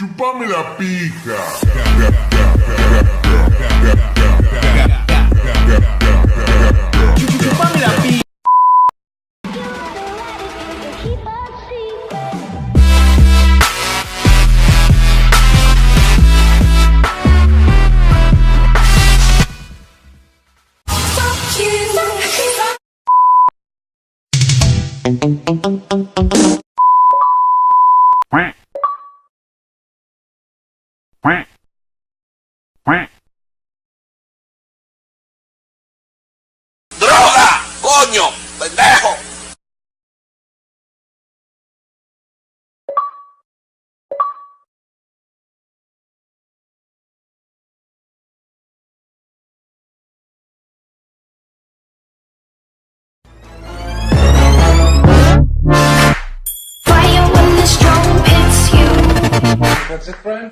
Chupame la pija. Chupame la pija. ¡Droga! ¡Coño! ¡Pendejo! Fire when the storm hits you. That's it, friend?